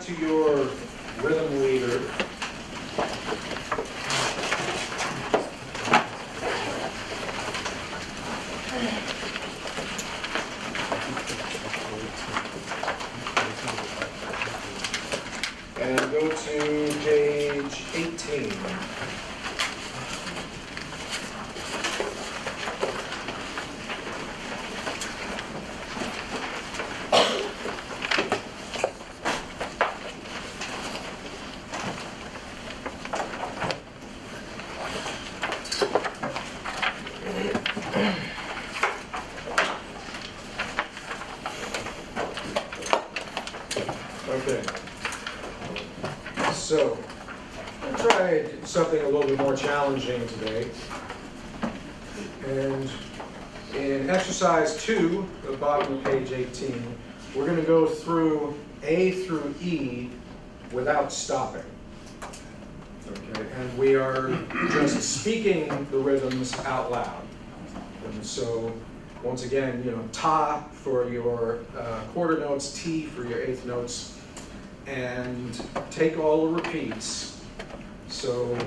to your rhythm leader. And go to page 18. Okay. So, I'll try something a little bit more challenging today. And in exercise 2, at the bottom of page 18, we're going to go through A through E without stopping. Okay, and we are just speaking the rhythms out loud. And so, once again, ta for your quarter notes, T for your eighth notes, and take all the repeats. So,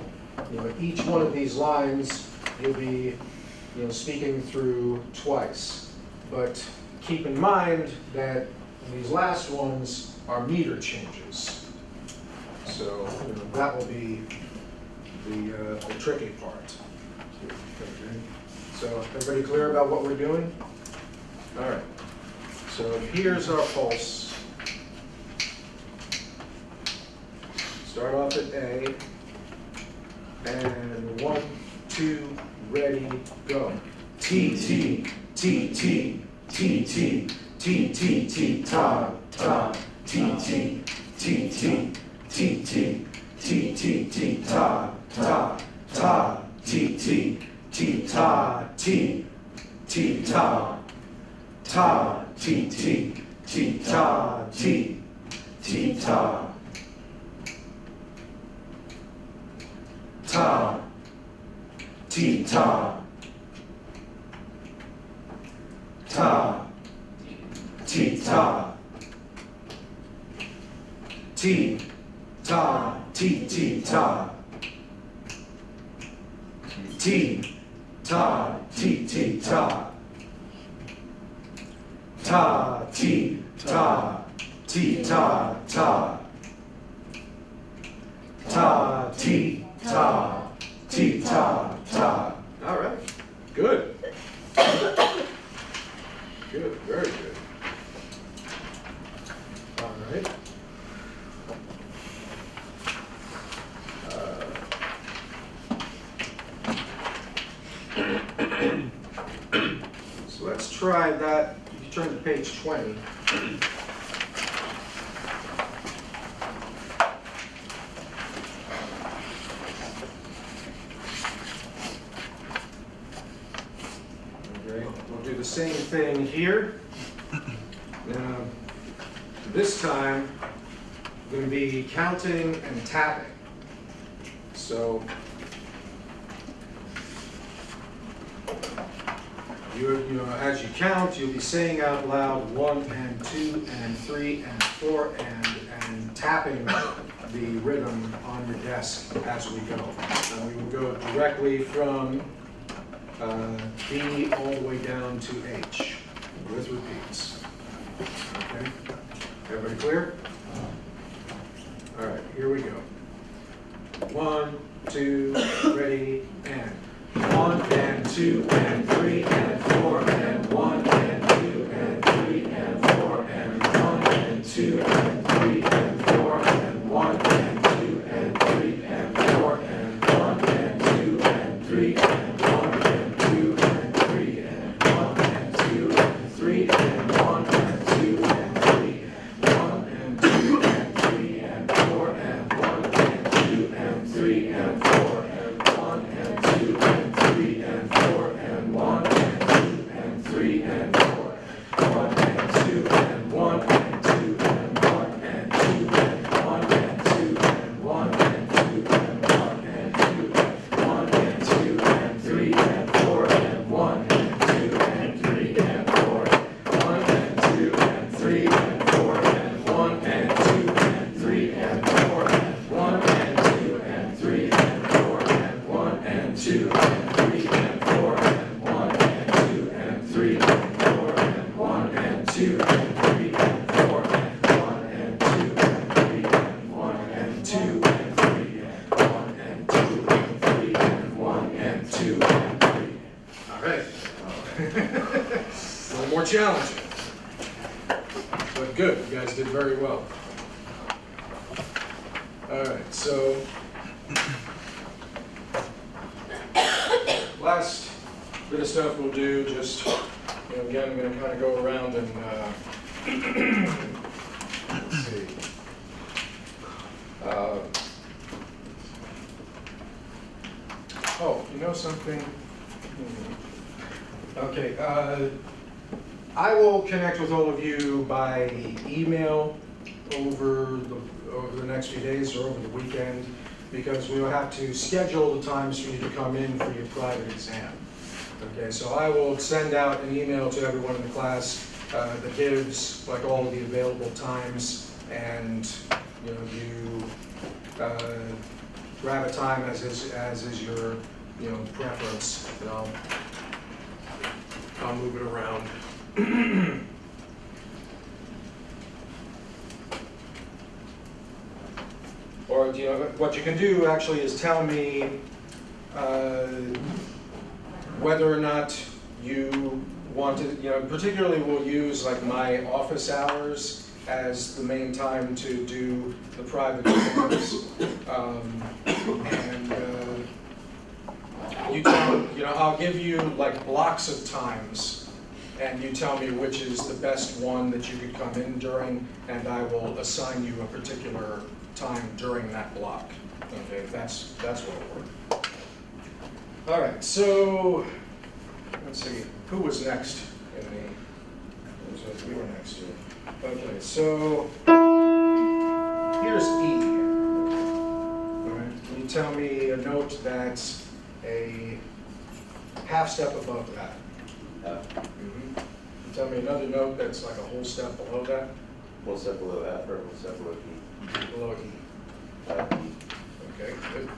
each one of these lines you'll be, speaking through twice. But keep in mind that these last ones are meter changes. So, that will be the tricky part. Okay. So, everybody clear about what we're doing? All right. So here's our pulse. Start off at A, and 1, 2, ready, go. T, T, T, T, T, T, T, T, T, ta, ta, T, T, T, T, T, T, T, T, T, ta, ta, ta, T, T, T, ta, T, T, ta, ta, T, T, T, ta, T, T, ta. Ta, T, ta, ta, T, ta, T, ta, T, T, ta, T, ta, T, T, ta, ta, T, ta, T, ta, ta, ta, T, ta, T, ta, ta. All right. Good. Good. Very good. All right. So let's try that. You turn to page 20. Same thing here. Now, this time, I'm going to be counting and tapping. So, as you count, you'll be saying out loud 1 and 2 and 3 and 4 and tapping the rhythm on your desk as we go. And we will go directly from B all the way down to H with repeats. Okay? Everybody clear? All right, here we go. 1, 2, ready, and 1 and 2 and 3 and 4 and 1 and 2 and 3 and 4 and 1 and 2 and 3 and 4 and 1 and 2 and 3 and 4 and 1 and 2 and 3 and 1 and 2 and 3 and 1 and 2 and 3 and 1 and 2 and 3 1 and 2 and 3 and 4 and 1 and 2 and 3 and 4 and 1 and 2 and 3 and 4 and 1 and 2 and 3 and 4 1 and 2 and 1 and 2 and 1 and challenging. But good, you guys did very well. All right, so last bit of stuff we'll do, just, again, I'm going to kind of go around and, let's see. Oh, you know something? Okay, I will connect with all of you by email over the next few days or over the weekend, because we will have to schedule the times for you to come in for your private exam. Okay, so I will send out an email to everyone in the class that gives like all of the available times, and you grab a time as is your preference, and I'll move it around. Or what you can do actually is tell me whether or not you want to, particularly we'll use like my office hours as the main time to do the private exams. And you tell, I'll give you like blocks of times, and you tell me which is the best one that you could come in during, and I will assign you a particular time during that block. Okay, that's what will work. All right, so let's see, who was next in the? We were next here. Okay, so here's E. All right, can you tell me a note that's a half step above that? Mm-hmm. Tell me another note that's like a whole step below that. Whole step below F or whole step below E? Below E. E. Okay, good.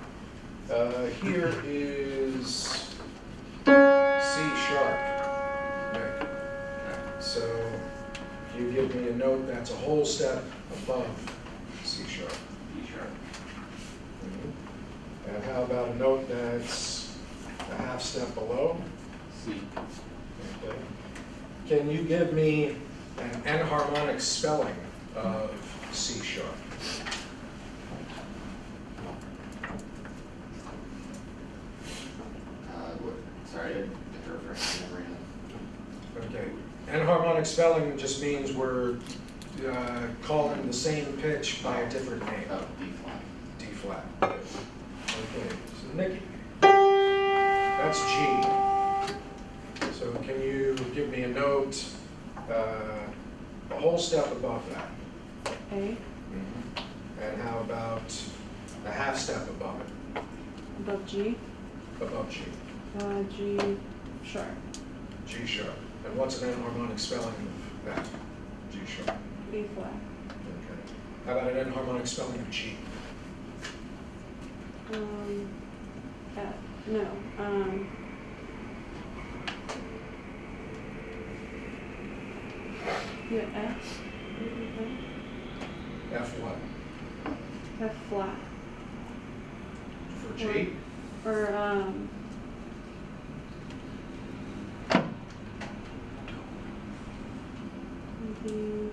Here is C sharp. Okay. So if you give me a note that's a whole step above C sharp. E sharp. Mm-hmm. And how about a note that's a half step below? C. Okay. Can you give me an enharmonic spelling of C sharp? Sorry, I refresh my memory. Okay. Enharmonic spelling just means we're calling the same pitch by a different name. Oh, D flat. D flat. Okay. So Nikki, that's G. So can you give me a note a whole step above that? A. Mm-hmm. And how about a half step above it? Above G. Above G. G sharp. G sharp. And what's an enharmonic spelling of that? G sharp. B flat. Okay. How about an enharmonic spelling of G? F. No. Yeah, F. F what? F flat. For G? Or maybe,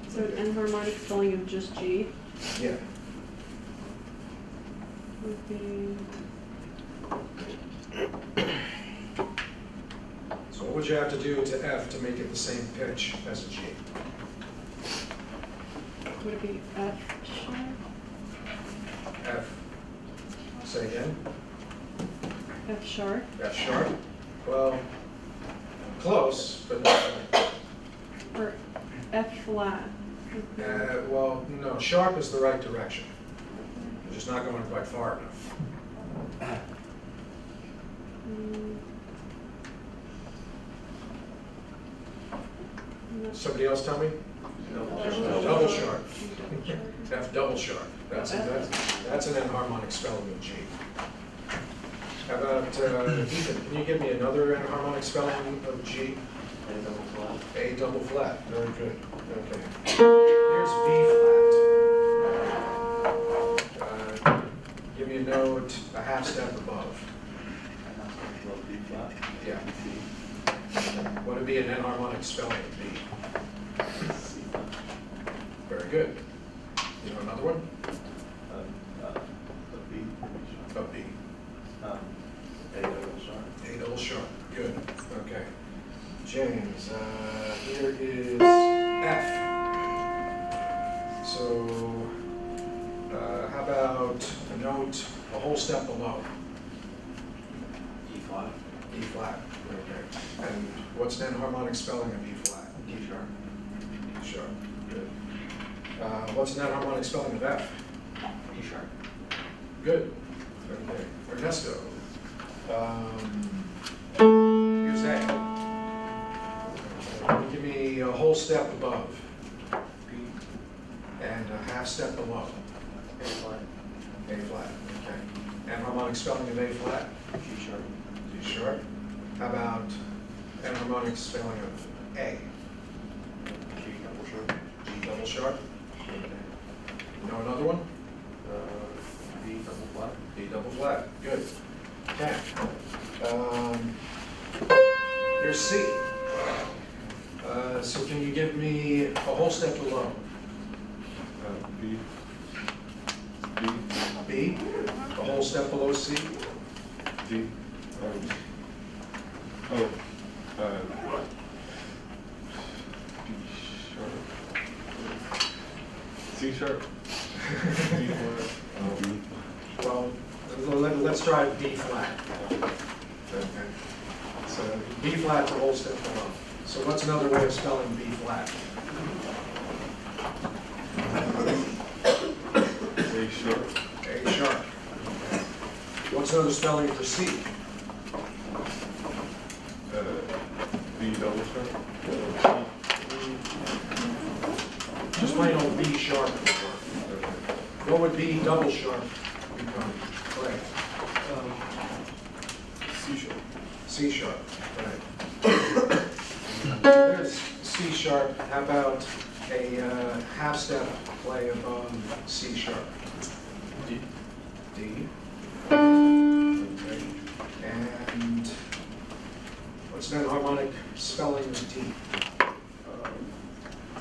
so an enharmonic spelling of just G Yeah. would be So what would you have to do to F to make it the same pitch as a G? would it be F sharp? F. Say again. F sharp. F sharp. Well, close, but not right. Or F flat. Well, no, sharp is the right direction. You're just not going quite far enough. Somebody else tell me? Double sharp. F double sharp. That's an enharmonic spelling of G. How about Ethan? Can you give me another enharmonic spelling of G? A double flat. A double flat. Very good. Okay. Here's B flat. Give me a note a half step above. Well, B flat. Yeah. C. What would be an enharmonic spelling of B? C flat. Very good. You know another one? A B. Of B. A double sharp. A double sharp. Good. Okay. James, here is F. So, how about a note a whole step below? E flat. E flat. Okay. And what's an enharmonic spelling of E flat? D sharp. E sharp. Good. What's an enharmonic spelling of F? E sharp. Good. Okay. Ernesto. Here's A. Give me a whole step above B. and a half step below. A flat. A flat. Okay. Enharmonic spelling of A flat? G sharp. G sharp. How about enharmonic spelling of A? G double sharp. G double sharp. Okay. You know another one? B double flat. B double flat. Good. Okay. Here's C. So can you give me a whole step below? B. B. B, a whole step below C? D. Oh. B sharp. C sharp. D flat. B. Well, let's try B flat. Okay. So B flat's a whole step below. So what's another way of spelling B flat? A sharp. A sharp. What's another spelling for C? B double sharp. Just plain old B sharp. What would B double sharp become? Correct. C sharp. C sharp, right. There's C sharp. How about a half step play above C sharp? D. D. Okay. And what's an enharmonic spelling of D?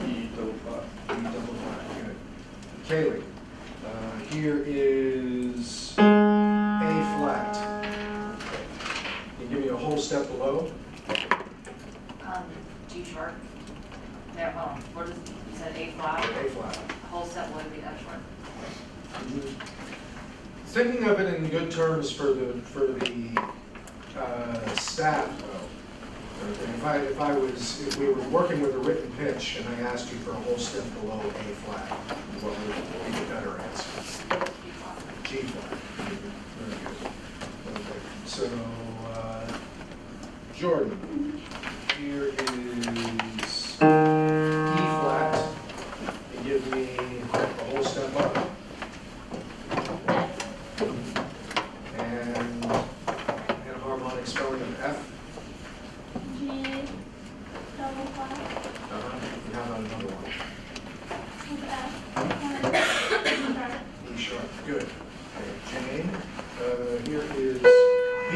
E double flat. D double flat. Good. Kaylee, here is A flat. Can you give me a whole step below? G sharp. No, what is, you said A flat? A flat. Whole step would be F sharp. Thinking of it in good terms for the staff, though. If we were working with a written pitch and I asked you for a whole step below A flat, what would be the better answer? G flat. Very good. Okay. So, Jordan, here is E flat. You give me a whole step up. And enharmonic spelling of F. G double flat And how about another one? with F. E sharp. Good. Okay, Jane, here is B.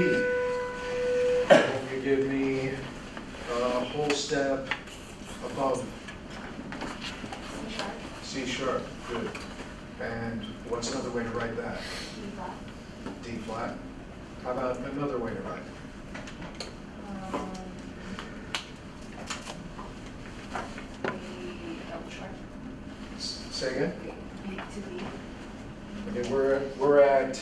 And you give me a whole step above C sharp. C sharp. Good. And what's another way to write that? D flat. D flat. How about another way to write it? B double sharp. Say again? B to B. Okay, we're at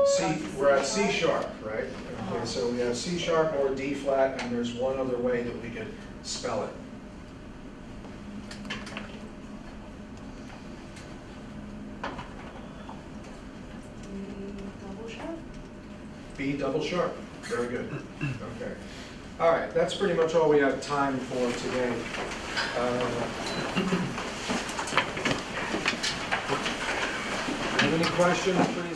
C sharp, right? Okay, so we have C sharp or D flat, and there's one other way that we could spell it. B double sharp. B double sharp. Very good. Okay. All right, that's pretty much all we have time for today. Have any questions, please